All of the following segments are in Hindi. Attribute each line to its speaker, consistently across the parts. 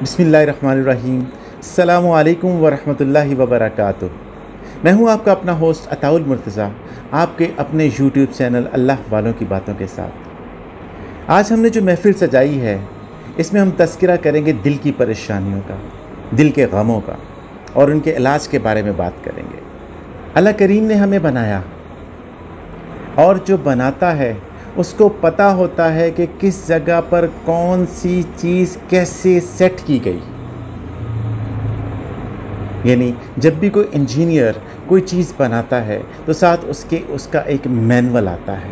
Speaker 1: बिस्मिल्लाहिर्रहमानिर्रहीम। अस्सलामु अलैकुम वरहमतुल्लाहि वबरकातुह। मैं हूं आपका अपना होस्ट अताउल मुर्तज़ा, आपके अपने यूट्यूब चैनल अल्लाह वालों की बातों के साथ। आज हमने जो महफ़िल सजाई है, इसमें हम तज़किरा करेंगे दिल की परेशानियों का, दिल के गमों का और उनके इलाज के बारे में बात करेंगे। अल्लाह करीम ने हमें बनाया और जो बनाता है उसको पता होता है कि किस जगह पर कौन सी चीज़ कैसे सेट की गई। यानी जब भी कोई इंजीनियर कोई चीज़ बनाता है तो साथ उसका एक मैनुअल आता है,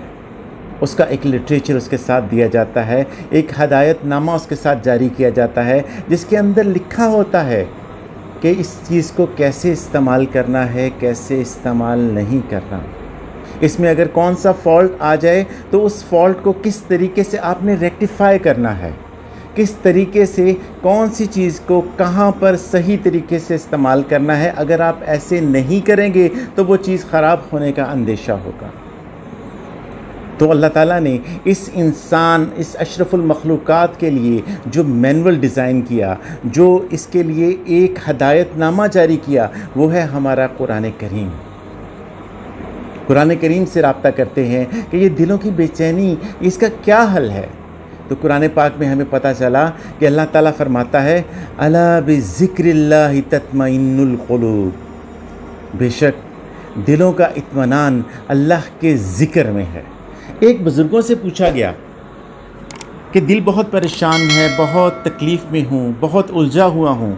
Speaker 1: उसका एक लिटरेचर उसके साथ दिया जाता है, एक हदायतनामा उसके साथ जारी किया जाता है, जिसके अंदर लिखा होता है कि इस चीज़ को कैसे इस्तेमाल करना है, कैसे इस्तेमाल नहीं करना। इसमें अगर कौन सा फॉल्ट आ जाए तो उस फॉल्ट को किस तरीके से आपने रेक्टिफाई करना है, किस तरीके से कौन सी चीज़ को कहाँ पर सही तरीके से इस्तेमाल करना है। अगर आप ऐसे नहीं करेंगे तो वो चीज़ ख़राब होने का अंदेशा होगा। तो अल्लाह ताला ने इस इंसान, इस अशरफुल मखलूक़ात के लिए जो मैनुअल डिज़ाइन किया, जो इसके लिए एक हदायतनामा जारी किया, वो है हमारा कुरान करीम। कुरान करीम से राब्ता करते हैं कि ये दिलों की बेचैनी, इसका क्या हल है। तो कुरान पाक में हमें पता चला कि अल्लाह ताला फरमाता है, अला बिज़िक्रिल्लाहि तत्मइन्नुल क़ुलूब, बेशक दिलों का इत्मीनान अल्लाह के ज़िक्र में है। एक बुज़ुर्गों से पूछा गया कि दिल बहुत परेशान है, बहुत तकलीफ़ में हूँ, बहुत उलझा हुआ हूँ,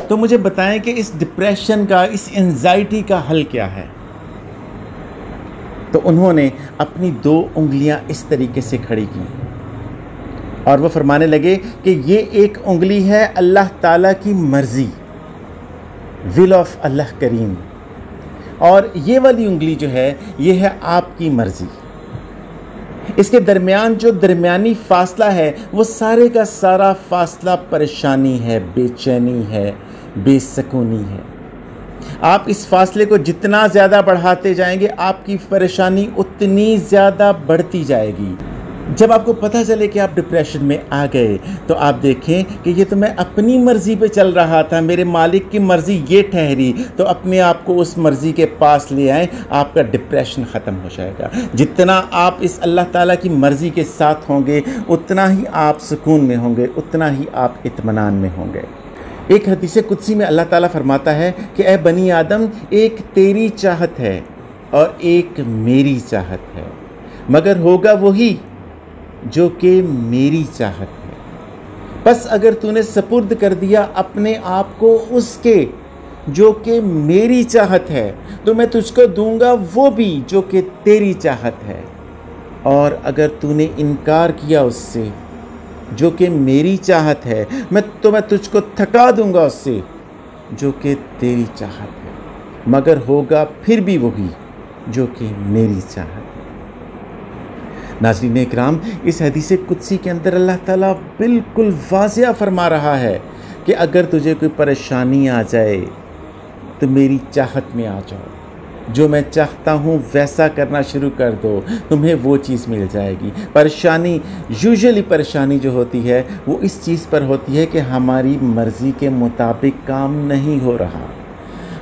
Speaker 1: तो मुझे बताएं कि इस डिप्रेशन का, इस एंजाइटी का हल क्या है। तो उन्होंने अपनी 2 उंगलियां इस तरीके से खड़ी की और वो फरमाने लगे कि ये एक उंगली है अल्लाह ताला की मर्ज़ी, विल ऑफ अल्लाह करीम, और ये वाली उंगली जो है ये है आपकी मर्ज़ी। इसके दरमियान जो दरमियानी फ़ासला है वो सारे का सारा फ़ासला परेशानी है, बेचैनी है, बेसकूनी है। आप इस फासले को जितना ज़्यादा बढ़ाते जाएंगे आपकी परेशानी उतनी ज़्यादा बढ़ती जाएगी। जब आपको पता चले कि आप डिप्रेशन में आ गए तो आप देखें कि ये तो मैं अपनी मर्ज़ी पे चल रहा था, मेरे मालिक की मर्ज़ी ये ठहरी, तो अपने आप को उस मर्ज़ी के पास ले आएँ, आपका डिप्रेशन ख़त्म हो जाएगा। जितना आप इस अल्लाह ताला की मर्ज़ी के साथ होंगे उतना ही आप सुकून में होंगे, उतना ही आप इत्मीनान में होंगे। एक हदीस कुदसी में अल्लाह ताला फरमाता है कि ए बनी आदम, एक तेरी चाहत है और एक मेरी चाहत है, मगर होगा वही जो कि मेरी चाहत है। बस अगर तूने सपुर्द कर दिया अपने आप को उसके जो कि मेरी चाहत है, तो मैं तुझको दूंगा वो भी जो कि तेरी चाहत है, और अगर तूने इनकार किया उससे जो कि मेरी चाहत है, मैं तुझको थका दूंगा उससे जो कि तेरी चाहत है, मगर होगा फिर भी वही जो कि मेरी चाहत है। नाज़रीन इकराम, इस हदीस कुदसी के अंदर अल्लाह ताला बिल्कुल वाज़िया फरमा रहा है कि अगर तुझे कोई परेशानी आ जाए तो मेरी चाहत में आ जाओ, जो मैं चाहता हूँ वैसा करना शुरू कर दो, तुम्हें वो चीज़ मिल जाएगी। परेशानी, यूजुअली परेशानी जो होती है वो इस चीज़ पर होती है कि हमारी मर्ज़ी के मुताबिक काम नहीं हो रहा,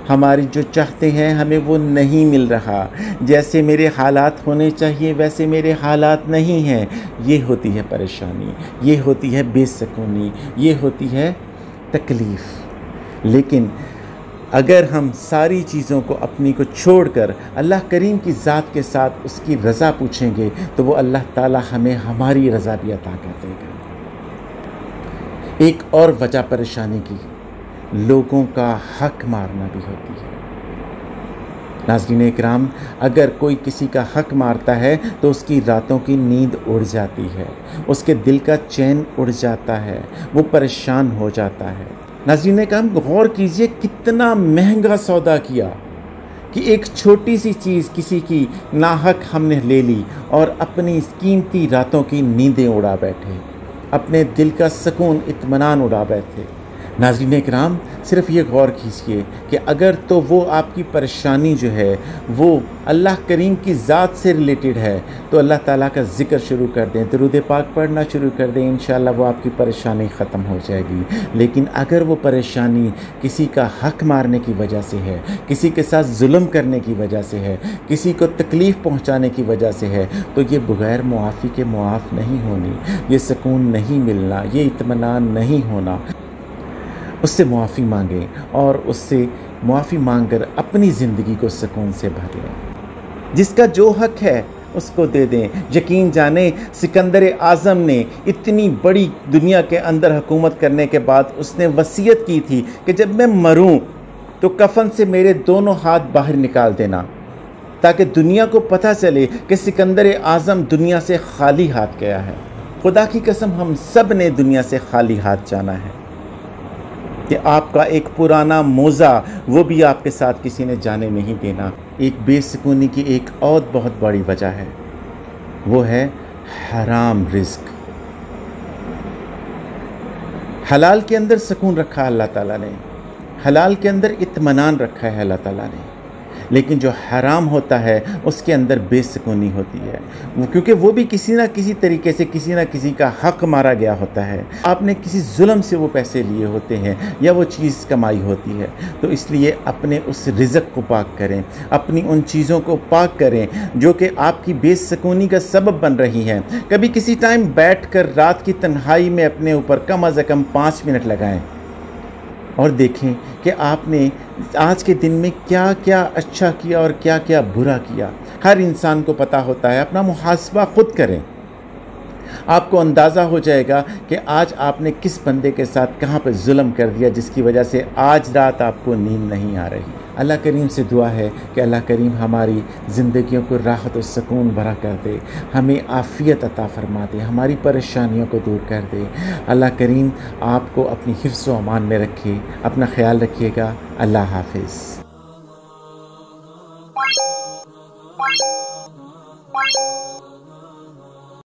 Speaker 1: हमारी जो चाहते हैं हमें वो नहीं मिल रहा, जैसे मेरे हालात होने चाहिए वैसे मेरे हालात नहीं हैं। ये होती है परेशानी, ये होती है बेसुकूनी, ये होती है तकलीफ़। लेकिन अगर हम सारी चीज़ों को अपनी को छोड़कर अल्लाह करीम की ज़ात के साथ उसकी रज़ा पूछेंगे तो वो अल्लाह ताला हमें हमारी रज़ा भी अता कर देगा। एक और वजह परेशानी की लोगों का हक मारना भी होती है। नाज़रीन इकराम, अगर कोई किसी का हक मारता है तो उसकी रातों की नींद उड़ जाती है, उसके दिल का चैन उड़ जाता है, वो परेशान हो जाता है। नाज़रीन इकराम, गौर कीजिए कितना महंगा सौदा किया कि एक छोटी सी चीज़ किसी की नाहक हमने ले ली और अपनी कीमती रातों की नींदें उड़ा बैठे, अपने दिल का सुकून इत्मीनान उड़ा बैठे। नाज़रीन इकराम, सिर्फ ये गौर कीजिए कि अगर तो वो आपकी परेशानी जो है वो अल्लाह करीम की ज़ात से रिलेटेड है तो अल्लाह ताला का ज़िक्र शुरू कर दें, दरूद पाक पढ़ना शुरू कर दें, इंशाअल्लाह वो आपकी परेशानी ख़त्म हो जाएगी। लेकिन अगर वो परेशानी किसी का हक़ मारने की वजह से है, किसी के साथ जुल्म करने की वजह से है, किसी को तकलीफ़ पहुँचाने की वजह से है, तो ये बग़ैर मुआफ़ी के मुआफ़ नहीं होनी, ये सुकून नहीं मिलना, ये इत्मीनान नहीं होना। उससे मुआफ़ी मांगें और उससे मुआफ़ी मांगकर अपनी ज़िंदगी को सुकून से भर लें। जिसका जो हक़ है उसको दे दें। यकीन जाने सिकंदर आज़म ने इतनी बड़ी दुनिया के अंदर हुकूमत करने के बाद उसने वसीयत की थी कि जब मैं मरूं तो कफन से मेरे दोनों हाथ बाहर निकाल देना, ताकि दुनिया को पता चले कि सिकंदर आज़म दुनिया से खाली हाथ गया है। खुदा की कसम, हम सब ने दुनिया से खाली हाथ जाना है कि आपका एक पुराना मोज़ा वो भी आपके साथ किसी ने जाने नहीं देना। एक बेसुकूनी की एक और बहुत बड़ी वजह है, वो है हराम रिज़्क। हलाल के अंदर सुकून रखा है अल्लाह ताला ने, हलाल के अंदर इत्मीनान रखा है अल्लाह ताला ने, लेकिन जो हराम होता है उसके अंदर बेसुकूनी होती है, क्योंकि वो भी किसी ना किसी तरीके से किसी ना किसी का हक़ मारा गया होता है। आपने किसी जुल्म से वो पैसे लिए होते हैं या वो चीज़ कमाई होती है, तो इसलिए अपने उस रिज़्क़ को पाक करें, अपनी उन चीज़ों को पाक करें जो कि आपकी बेसुकूनी का सबब बन रही हैं। कभी किसी टाइम बैठकर रात की तन्हाई में अपने ऊपर कम अज़ कम 5 मिनट लगाएं और देखें कि आपने आज के दिन में क्या क्या अच्छा किया और क्या क्या बुरा किया। हर इंसान को पता होता है, अपना मुहासबा खुद करें, आपको अंदाज़ा हो जाएगा कि आज आपने किस बंदे के साथ कहाँ पर जुल्म कर दिया जिसकी वजह से आज रात आपको नींद नहीं आ रही। अल्लाह करीम से दुआ है कि अल्लाह करीम हमारी ज़िंदगियों को राहत और सुकून भरा कर दे, हमें आफ़ियत अता फ़रमा दे, हमारी परेशानियों को दूर कर दे। अल्लाह करीम आपको अपनी हिफ्ज़ व अमान में रखे। अपना ख्याल रखिएगा। अल्लाह हाफ़िज़।